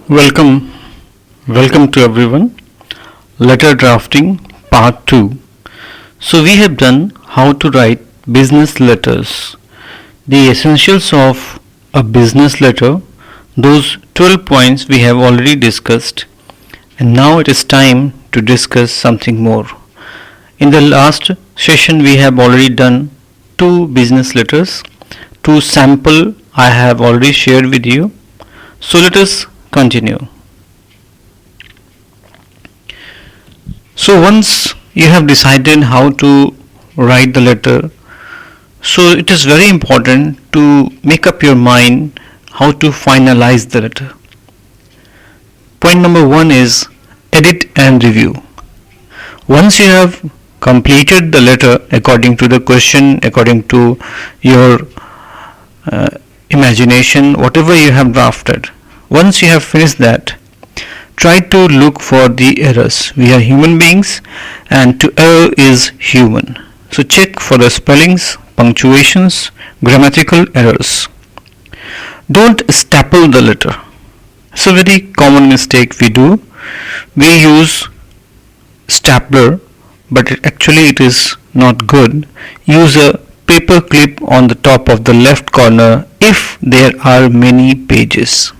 Welcome, welcome to everyone. Letter drafting part 2. So we have done how to write business letters, the essentials of a business letter. Those 12 points we have already discussed, and now it is time to discuss something more. In the last session we have already done two business letters. Two sample I have already shared with you. So let us continue. So once you have decided how to write the letter, so it is very important to make up your mind how to finalize the letter. Point number 1 is edit and review. Once you have completed the letter according to the question, according to your imagination, whatever you have drafted, once you have finished that, try to look for the errors. We are human beings and to err is human. So check for the spellings, punctuations, grammatical errors. Don't staple the letter. It's a very common mistake we do. We use stapler, but actually it is not good. Use a paper clip on the top of the left corner if there are many pages.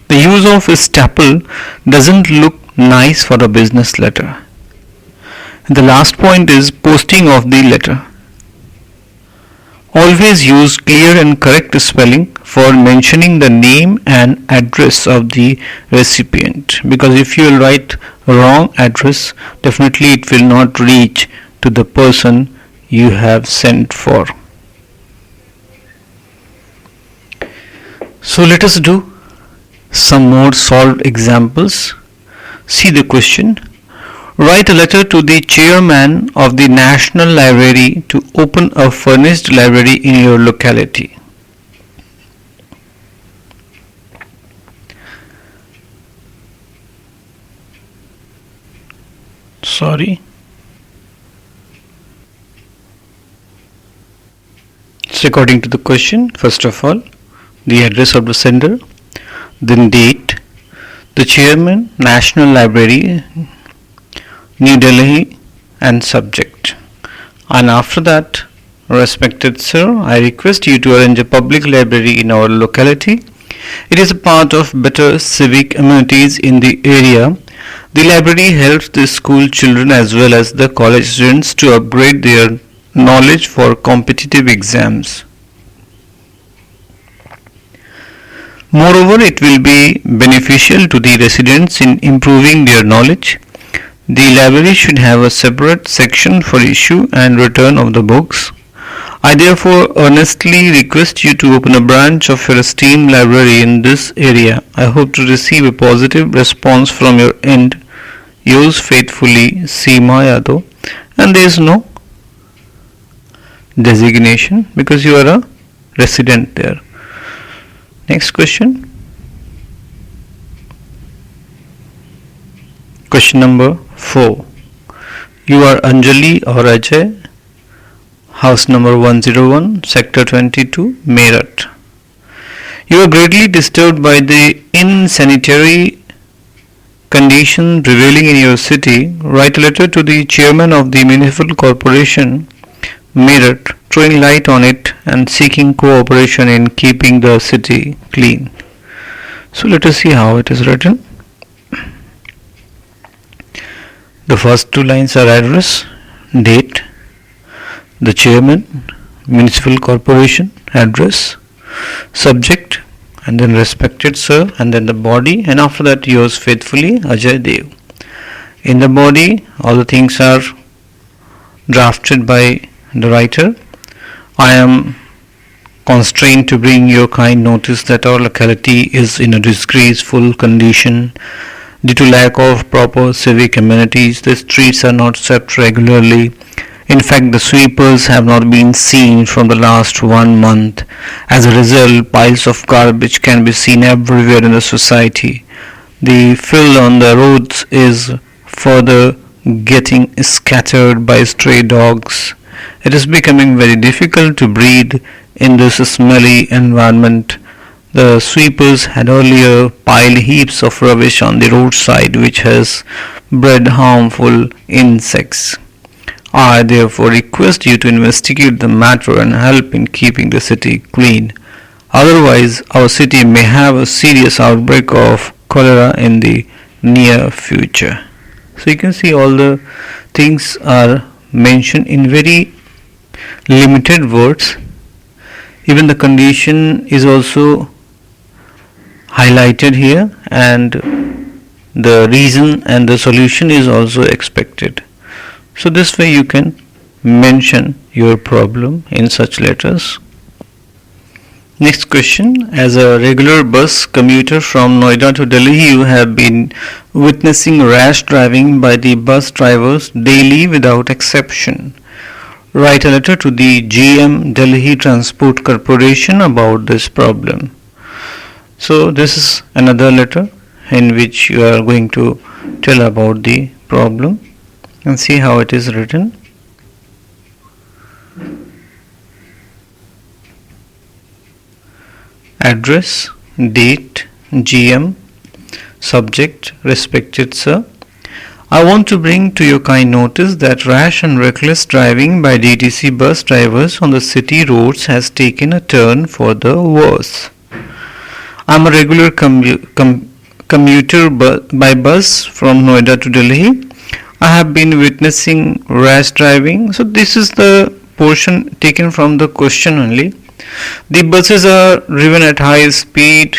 The use of a staple doesn't look nice for a business letter. The last point is posting of the letter. Always use clear and correct spelling for mentioning the name and address of the recipient, because if you write wrong address, definitely it will not reach to the person you have sent for. So let us do some more solved examples. See the question. Write a letter to the chairman of the National Library to open a furnished library in your locality. It's according to the question. First of all, the address of the sender, then date, the chairman, National Library, New Delhi, and subject. And after that, respected sir, I request you to arrange a public library in our locality. It is a part of better civic amenities in the area. The library helps the school children as well as the college students to upgrade their knowledge for competitive exams. Moreover, it will be beneficial to the residents in improving their knowledge. The library should have a separate section for issue and return of the books. I therefore earnestly request you to open a branch of your esteemed library in this area. I hope to receive a positive response from your end. Yours faithfully, Seema Yadav. And there is no designation because you are a resident there. Next question. Question number 4. You are Anjali or Ajay, house number 101, sector 22, Meerut. You are greatly disturbed by the insanitary condition prevailing in your city. Write a letter to the chairman of the municipal corporation, Meerut, throwing light on it and seeking cooperation in keeping the city clean. So let us see how it is written. The first two lines are address, date, the chairman, municipal corporation, address, subject, and then respected sir, and then the body, and after that yours faithfully, Ajay Dev. In the body, all the things are drafted by the writer. I am constrained to bring your kind notice that our locality is in a disgraceful condition due to lack of proper civic amenities. The streets are not swept regularly. In fact, the sweepers have not been seen from the last 1 month. As a result, piles of garbage can be seen everywhere in the society. The fill on the roads is further getting scattered by stray dogs. It is becoming very difficult to breathe in this smelly environment. The sweepers had earlier piled heaps of rubbish on the roadside which has bred harmful insects. I therefore request you to investigate the matter and help in keeping the city clean. Otherwise, our city may have a serious outbreak of cholera in the near future. So you can see all the things are mentioned in very limited words. Even the condition is also highlighted here, and the reason and the solution is also expected. So this way you can mention your problem in such letters. Next question. As a regular bus commuter from Noida to Delhi, you have been witnessing rash driving by the bus drivers daily without exception. Write a letter to the GM Delhi Transport Corporation about this problem. So this is another letter in which you are going to tell about the problem and see how it is written. Address, date, GM, subject, respected sir. I want to bring to your kind notice that rash and reckless driving by DTC bus drivers on the city roads has taken a turn for the worse. I am a regular commuter by bus from Noida to Delhi. I have been witnessing rash driving. So this is the portion taken from the question only. The buses are driven at high speed,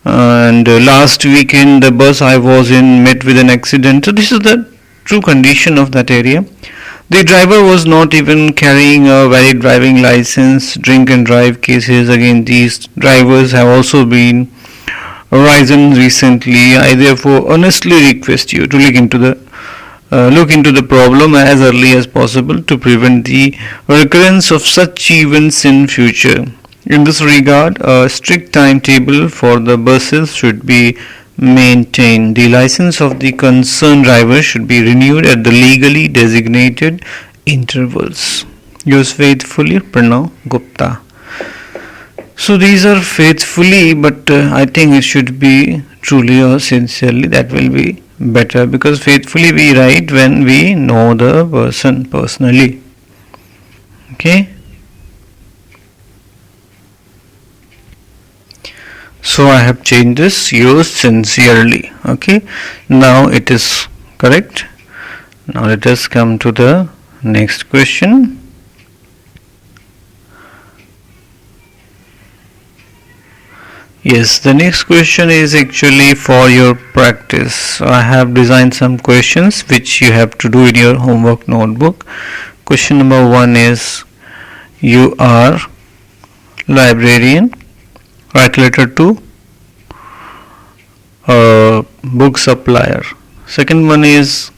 and last weekend the bus I was in met with an accident. So this is the true condition of that area. The driver was not even carrying a valid driving license. Drink and drive cases against these drivers have also been risen recently. I therefore earnestly request you to look into the problem as early as possible to prevent the recurrence of such events in future. In this regard, a strict timetable for the buses should be maintained. The license of the concerned driver should be renewed at the legally designated intervals. Yours faithfully, Pranav Gupta. So these are faithfully, but I think it should be truly or sincerely. That will be better, because faithfully we write when we know the person personally. Okay. So I have changed this, yours sincerely. Okay. Now it is correct. Now let us come to the next question. Yes, the next question is actually for your practice. So I have designed some questions which you have to do in your homework notebook. Question number 1 is, you are librarian. Write a letter to a book supplier. Second one is,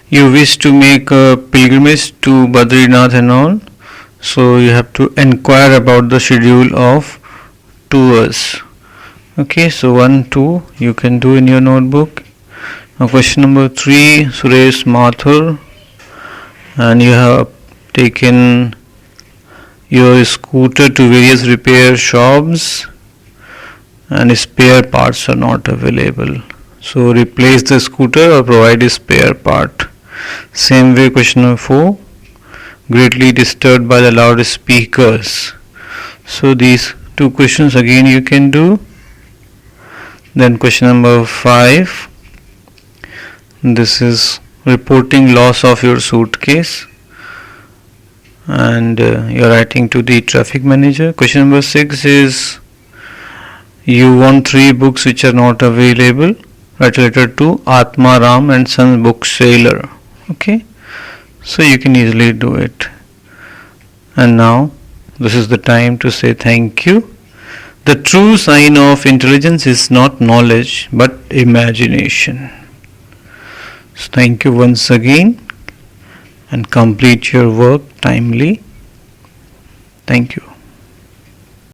you wish to make a pilgrimage to Badrinath and all. So you have to inquire about the schedule of tours. Okay, so 1, 2 you can do in your notebook. Now question number 3, Suresh Mathur, and you have taken your scooter to various repair shops and spare parts are not available. So replace the scooter or provide a spare part. Same way question number 4, greatly disturbed by the loudspeakers. So these 2 questions again you can do. Then question number 5, this is reporting loss of your suitcase, and you are writing to the traffic manager. Question number 6 is, you want 3 books which are not available. Write a letter to Atma Ram and Sons bookseller. Okay, so you can easily do it. And now this is the time to say thank you. The true sign of intelligence is not knowledge but imagination. So thank you once again, and complete your work timely. Thank you.